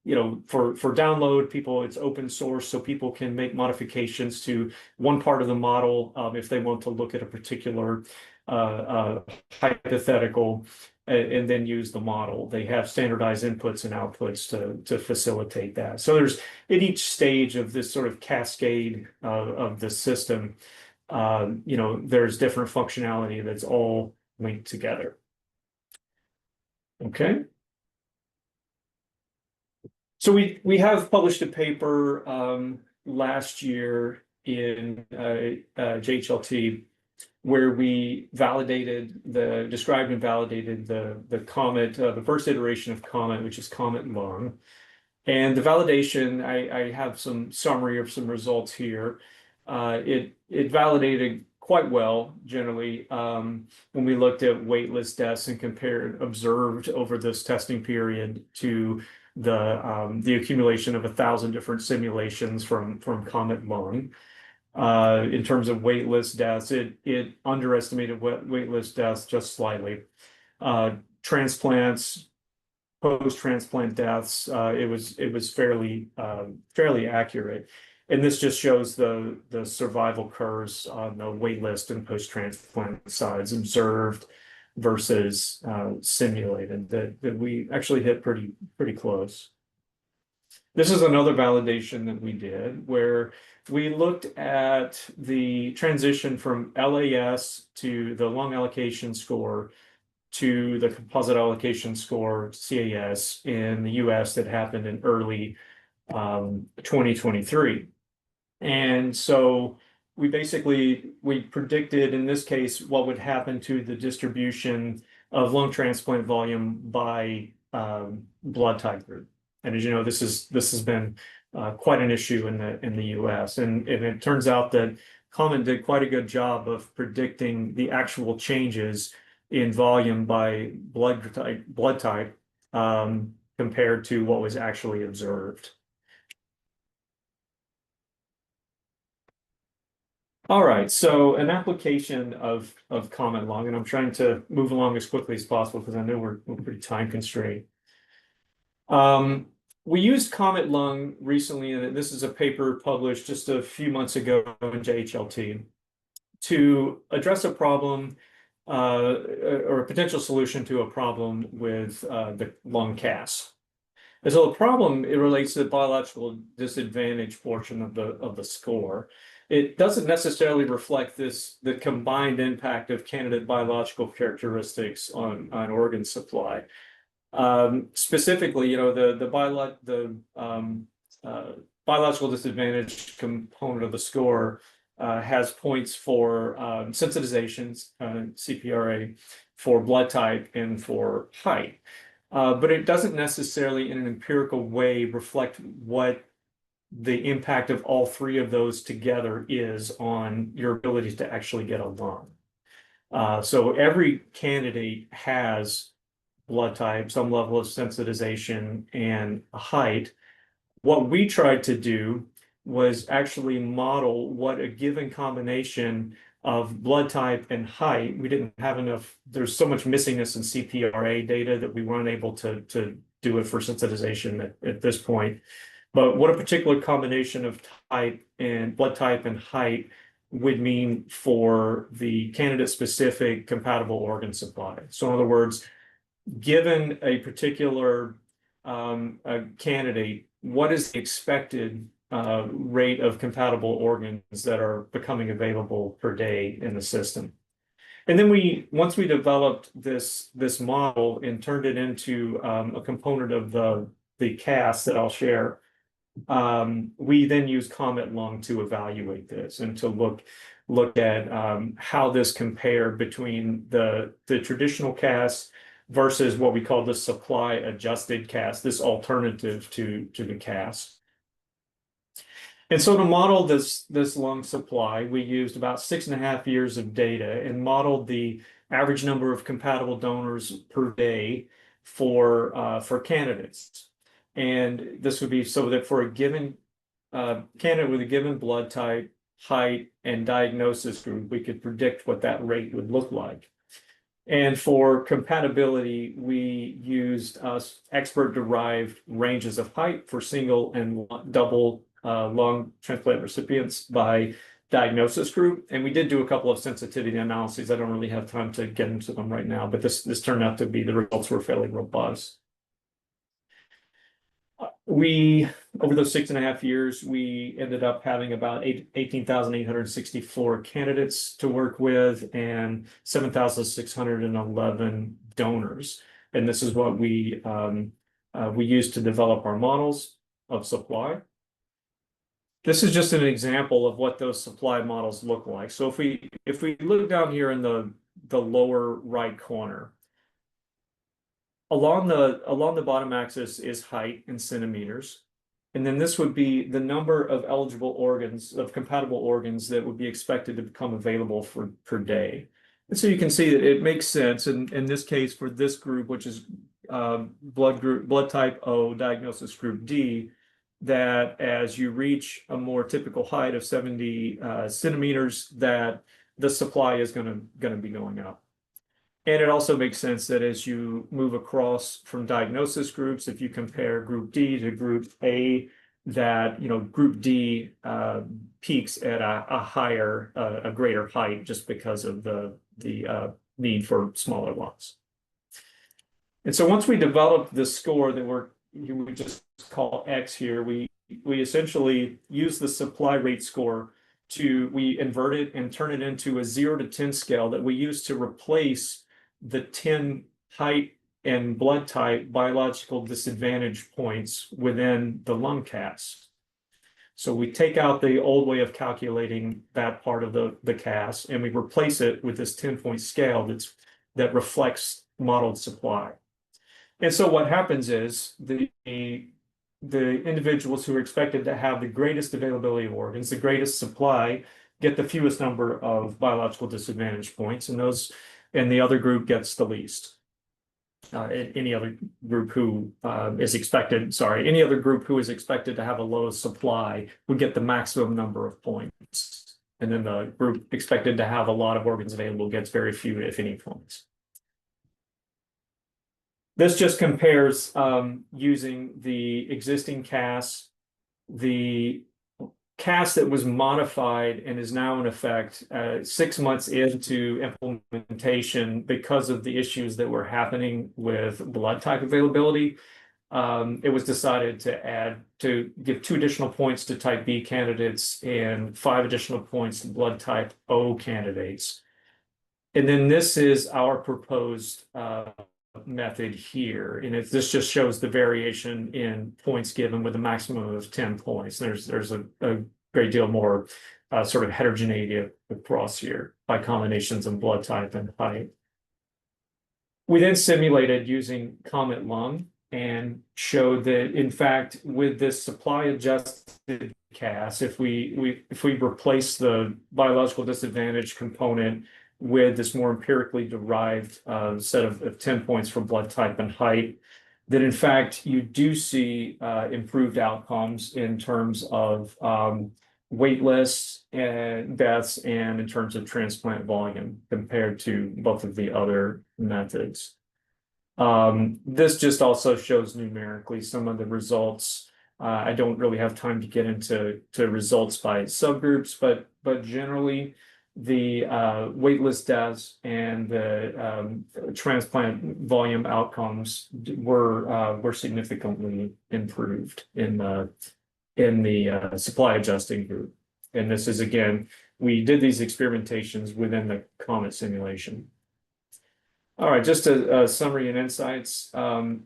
download. It's open source, so people can make modifications to one part of the model if they want to look at a particular hypothetical and then use the model. They have standardized inputs and outputs to facilitate that. So there's at each stage of this sort of cascade of the system, there's different functionality that's all linked together. Okay. So we have published a paper last year in JHLT where we described and validated the COMET, the first iteration of COMET, which is COMET Lung. And the validation, I have some summary of some results here. It validated quite well, generally, when we looked at waitlist deaths and compared observed over this testing period to the accumulation of 1,000 different simulations from COMET Lung. In terms of waitlist deaths, it underestimated waitlist deaths just slightly. Transplants, post-transplant deaths, it was fairly accurate. And this just shows the survival curves on the waitlist and post-transplant sides observed versus simulated that we actually hit pretty close. This is another validation that we did where we looked at the transition from LAS to the lung allocation score to the composite allocation score, CAS, in the US that happened in early 2023. And so we predicted, in this case, what would happen to the distribution of lung transplant volume by blood type group. And as you know, this has been quite an issue in the US. And it turns out that COMET did quite a good job of predicting the actual changes in volume by blood type compared to what was actually observed. All right, so an application of COMET Lung, and I'm trying to move along as quickly as possible because I know we're pretty time constrained. We used COMET Lung recently, and this is a paper published just a few months ago in JHLT, to address a problem or a potential solution to a problem with the lung CAS. And so the problem, it relates to the biological disadvantage portion of the score. It doesn't necessarily reflect the combined impact of candidate biological characteristics on organ supply. Specifically, the biological disadvantage component of the score has points for sensitizations, CPRA, for blood type and for height. But it doesn't necessarily, in an empirical way, reflect what the impact of all three of those together is on your ability to actually get a lung. So every candidate has blood type, some level of sensitization, and a height. What we tried to do was actually model what a given combination of blood type and height. We didn't have enough, there's so much missingness in CPRA data that we weren't able to do it for sensitization at this point. But what a particular combination of type and blood type and height would mean for the candidate-specific compatible organ supply. So in other words, given a particular candidate, what is the expected rate of compatible organs that are becoming available per day in the system? And then once we developed this model and turned it into a component of the CAS that I'll share, we then use COMET Lung to evaluate this and to look at how this compared between the traditional CAS versus what we call the supply adjusted CAS, this alternative to the CAS. And so to model this lung supply, we used about 6.5 years of data and modeled the average number of compatible donors per day for candidates. And this would be so that for a given candidate with a given blood type, height, and diagnosis group, we could predict what that rate would look like. And for compatibility, we used expert-derived ranges of height for single and double lung transplant recipients by diagnosis group. And we did do a couple of sensitivity analyses. I don't really have time to get into them right now, but this turned out to be, the results were fairly robust. Over those 6.5 years, we ended up having about 18,864 candidates to work with and 7,611 donors. And this is what we used to develop our models of supply. This is just an example of what those supply models look like. So if we look down here in the lower right corner, along the bottom axis is height in centimeters. And then this would be the number of eligible organs, of compatible organs that would be expected to become available per day. And so you can see that it makes sense in this case for this group, which is blood type O, diagnosis group D, that as you reach a more typical height of 70 centimeters, that the supply is going to be going up. And it also makes sense that as you move across from diagnosis groups, if you compare group D to group A, that group D peaks at a greater height just because of the need for smaller lots. And so once we developed this score that we just call X here, we essentially use the supply rate score we invert it and turn it into a 0 to 10 scale that we use to replace the 10 height and blood type biological disadvantage points within the lung CAS. So we take out the old way of calculating that part of the CAS and we replace it with this 10-point scale that reflects modeled supply. And so what happens is the individuals who are expected to have the greatest availability of organs, the greatest supply, get the fewest number of biological disadvantage points, and the other group gets the least. Any other group who is expected to have a low supply would get the maximum number of points. And then the group expected to have a lot of organs available gets very few, if any, points. This just compares using the existing CAS, the CAS that was modified and is now in effect 6 months into implementation because of the issues that were happening with blood type availability. It was decided to give 2 additional points to type B candidates and 5 additional points to blood type O candidates. And then this is our proposed method here, and this just shows the variation in points given with a maximum of 10 points. There's a great deal more sort of heterogeneity across here by combinations of blood type and height. We then simulated using Comet Lung and showed that in fact with this supply adjusted CAS, if we replace the biological disadvantage component with this more empirically derived set of 10 points for blood type and height, that in fact you do see improved outcomes in terms of wait lists and deaths and in terms of transplant volume compared to both of the other methods. This just also shows numerically some of the results. I don't really have time to get into results by subgroups, but generally the waitlist deaths and the transplant volume outcomes were significantly improved in the supply adjusting group. And this is, again, we did these experimentations within the Comet simulation. All right, just a summary and insights.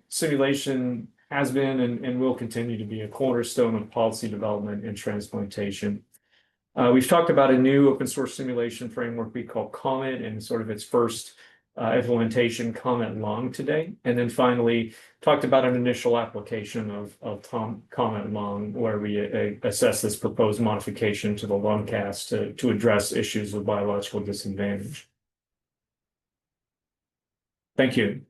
Simulation has been and will continue to be a cornerstone of policy development in transplantation. We've talked about a new open source simulation framework we call Comet and sort of its first implementation, Comet Lung, today. And then finally talked about an initial application of Comet Lung, where we assess this proposed modification to the lung CAS to address issues of biological disadvantage. Thank you.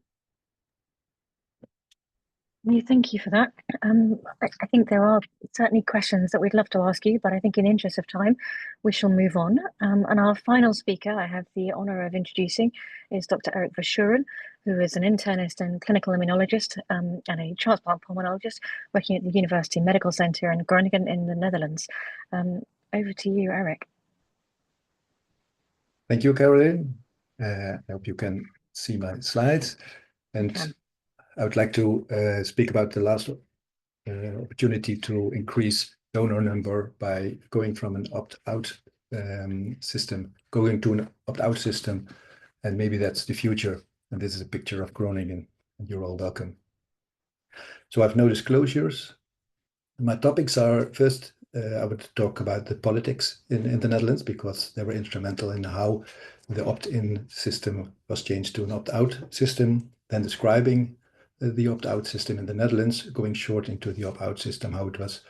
Thank you for that. I think there are certainly questions that we'd love to ask you, but I think in the interest of time, we shall move on. And our final speaker I have the honor of introducing is Dr. Erik Verschuren, who is an internist and clinical immunologist and a transplant pulmonologist working at the University Medical Center in Groningen in the Netherlands. Over to you, Erik. Thank you, Caroline. I hope you can see my slides. And I would like to speak about the last opportunity to increase donor number by going from an opt-out system, going to an opt-out system, and maybe that's the future. And this is a picture of Groningen, and you're all welcome. So I have no disclosures. My topics are, first, I would talk about the politics in the Netherlands, because they were instrumental in how the opt-in system was changed to an opt-out system, then describing the opt-out system in the Netherlands, going short into the opt-out system, how it was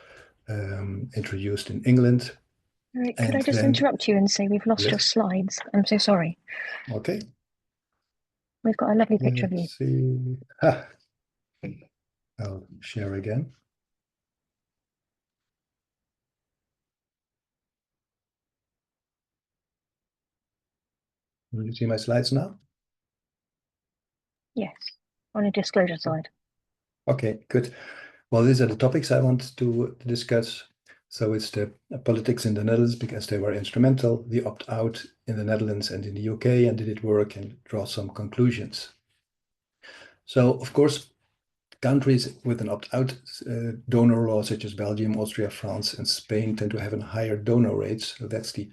introduced in England. Erik, could I just interrupt you and say we've lost your slides? I'm so sorry. Okay. We've got a lovely picture of you. See. I'll share again. Will you see my slides now? Yes, on a disclosure slide. Okay, good. Well, these are the topics I want to discuss. So it's the politics in the Netherlands, because they were instrumental, the opt-out in the Netherlands and in the UK, and did it work, and draw some conclusions. So, of course, countries with an opt-out donor law, such as Belgium, Austria, France, and Spain, tend to have a higher donor rates. So that's the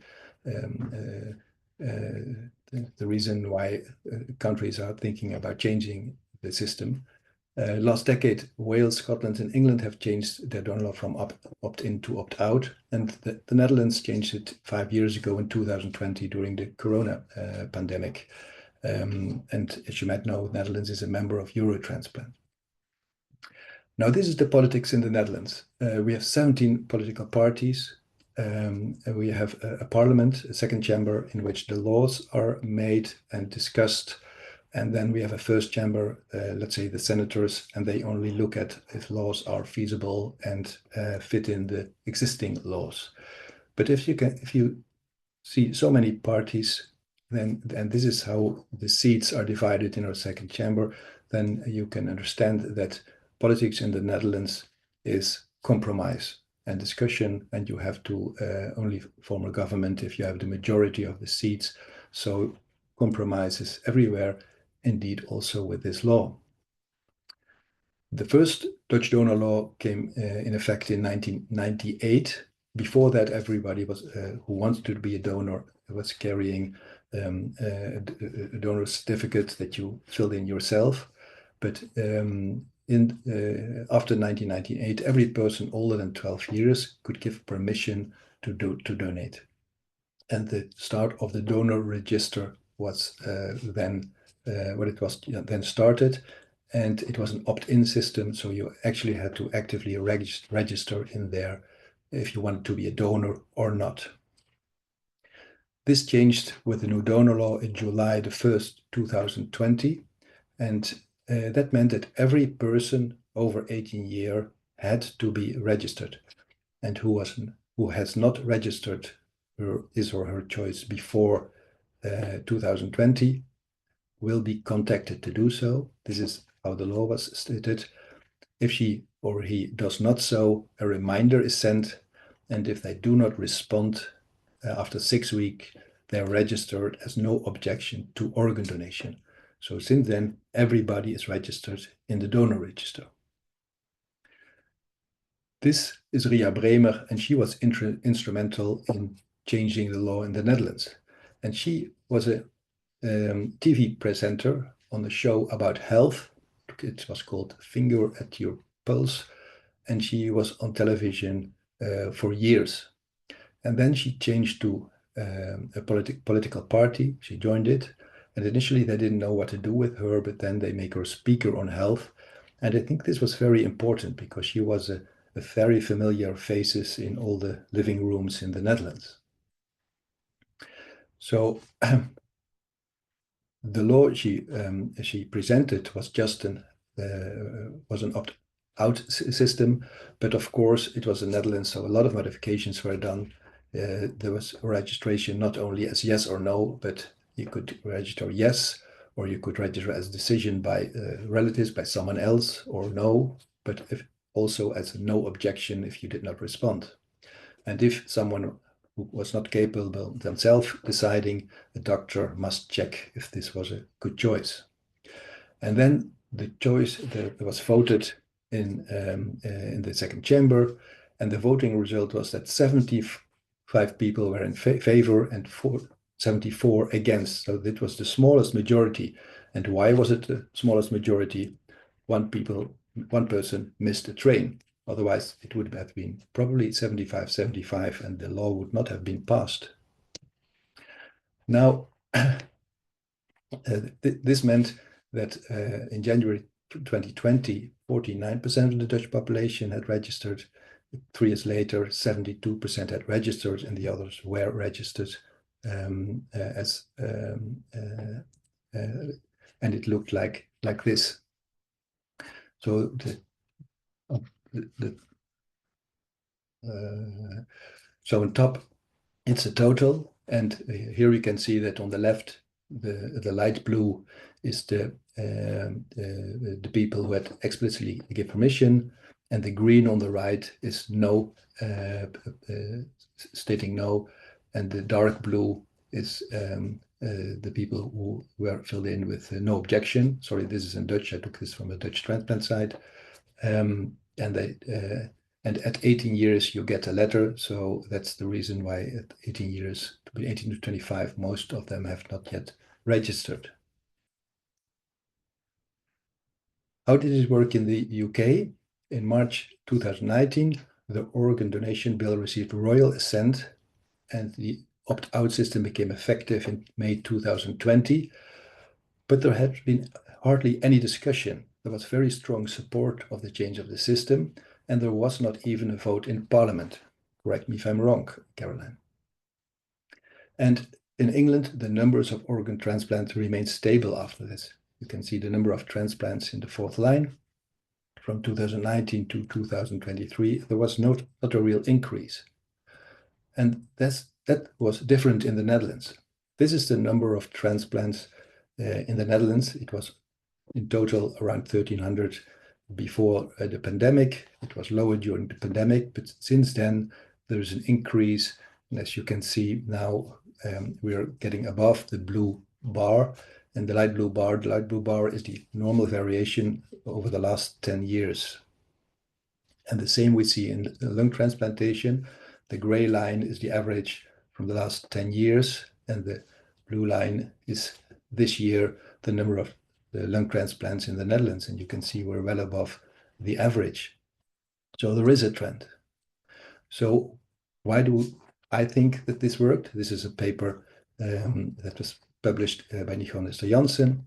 reason why countries are thinking about changing the system. Last decade, Wales, Scotland, and England have changed their donor law from opt-in to opt-out, and the Netherlands changed it 5 years ago in 2020 during the Corona pandemic. And as you might know, the Netherlands is a member of Eurotransplant. Now, this is the politics in the Netherlands. We have 17 political parties. We have a parliament, a second chamber, in which the laws are made and discussed. And then we have a first chamber, let's say the senators, and they only look at if laws are feasible and fit in the existing laws. But if you see so many parties, then, and this is how the seats are divided in our second chamber, then you can understand that politics in the Netherlands is compromise and discussion, and you have to only form a government if you have the majority of the seats. So compromises everywhere, indeed also with this law. The first Dutch donor law came in effect in 1998. Before that, everybody was who wanted to be a donor was carrying a donor certificate that you filled in yourself. But after 1998, every person older than 12 years could give permission to donate. And the start of the donor register was then started, and it was an opt-in system, so you actually had to actively register in there if you wanted to be a donor or not. This changed with the new donor law in July the 1st, 2020, and that meant that every person over 18 years had to be registered, and who has not registered his or her choice before 2020 will be contacted to do so. This is how the law was stated. If she or he does not so, a reminder is sent, and if they do not respond after 6 weeks, they're registered as no objection to organ donation. So since then, everybody is registered in the donor register. This is Ria Bremer, and she was instrumental in changing the law in the Netherlands. And she was a TV presenter on a show about health. It was called Finger at Your Pulse, and she was on television for years. And then she changed to a political party. She joined it, and initially they didn't know what to do with her, but then they make her speaker on health. And I think this was very important, because she was a very familiar faces in all the living rooms in the Netherlands. So the law she presented was just an opt-out system, but of course it was the Netherlands, so a lot of modifications were done. There was registration not only as yes or no, but you could register yes, or you could register as decision by relatives, by someone else, or no, but also as no objection if you did not respond. And if someone who was not capable themselves deciding, the doctor must check if this was a good choice. And then the choice that was voted in the second chamber, and the voting result was that 75 people were in favor and 74 against. So that was the smallest majority. And why was it the smallest majority? One person missed a train. Otherwise, it would have been probably 75-75, and the law would not have been passed. Now, this meant that in January 2020, 49% of the Dutch population had registered. 3 years later, 72% had registered, and the others were registered and it looked like this. So so on top, it's a total, and here you can see that on the left, the light blue is the people who had explicitly give permission, and the green on the right is no, stating no, and the dark blue is the people who were filled in with no objection. Sorry, this is in Dutch. I took this from a Dutch transplant site. And at 18 years, you get a letter. So that's the reason why at 18 years, between 18 to 25, most of them have not yet registered. How did it work in the UK? In March 2019, the organ donation bill received royal assent, and the opt-out system became effective in May 2020. But there had been hardly any discussion. There was very strong support of the change of the system, and there was not even a vote in Parliament. Correct me if I'm wrong, Caroline. And in England, the numbers of organ transplants remained stable after this. You can see the number of transplants in the fourth line. From 2019 to 2023, there was not a real increase. And that was different in the Netherlands. This is the number of transplants in the Netherlands. It was in total around 1,300 before the pandemic. It was lower during the pandemic, but since then there is an increase. And as you can see now, we are getting above the blue bar, and the light blue bar is the normal variation over the last 10 years. And the same we see in lung transplantation. The gray line is the average from the last 10 years, and the blue line is this year the number of the lung transplants in the Netherlands, and you can see we're well above the average. So there is a trend. So why do I think that this worked? This is a paper that was published by Nico and Esther Janssen.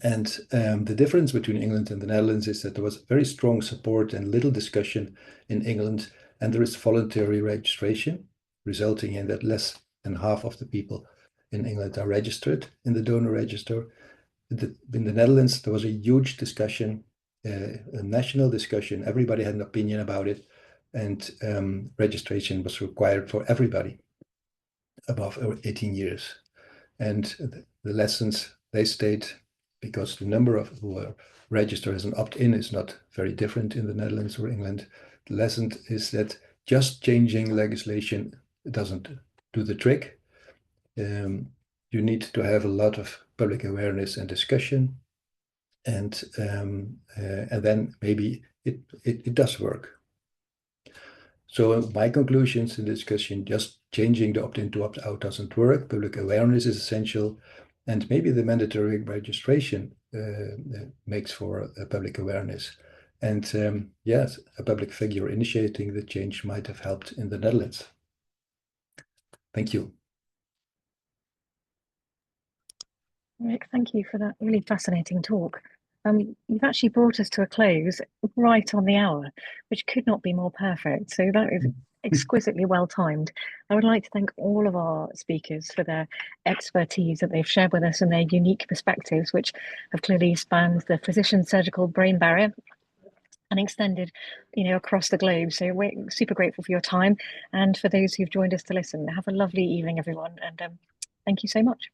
And the difference between England and the Netherlands is that there was very strong support and little discussion in England, and there is voluntary registration, resulting in that less than half of the people in England are registered in the donor register. In the Netherlands, there was a huge discussion, a national discussion. Everybody had an opinion about it, and registration was required for everybody above 18 years. And the lessons they state, because the number of who are registered as an opt-in is not very different in the Netherlands or England, the lesson is that just changing legislation doesn't do the trick. You need to have a lot of public awareness and discussion, and then maybe it does work. So my conclusions in the discussion: just changing the opt-in to opt-out doesn't work. Public awareness is essential, and maybe the mandatory registration makes for a public awareness. And yes, a public figure initiating the change might have helped in the Netherlands. Thank you. Rick, thank you for that really fascinating talk. You've actually brought us to a close right on the hour, which could not be more perfect. So that is exquisitely well timed. I would like to thank all of our speakers for their expertise that they've shared with us and their unique perspectives, which have clearly spanned the physician surgical brain barrier and extended, across the globe. So we're super grateful for your time, and for those who've joined us to listen. Have a lovely evening, everyone, and thank you so much.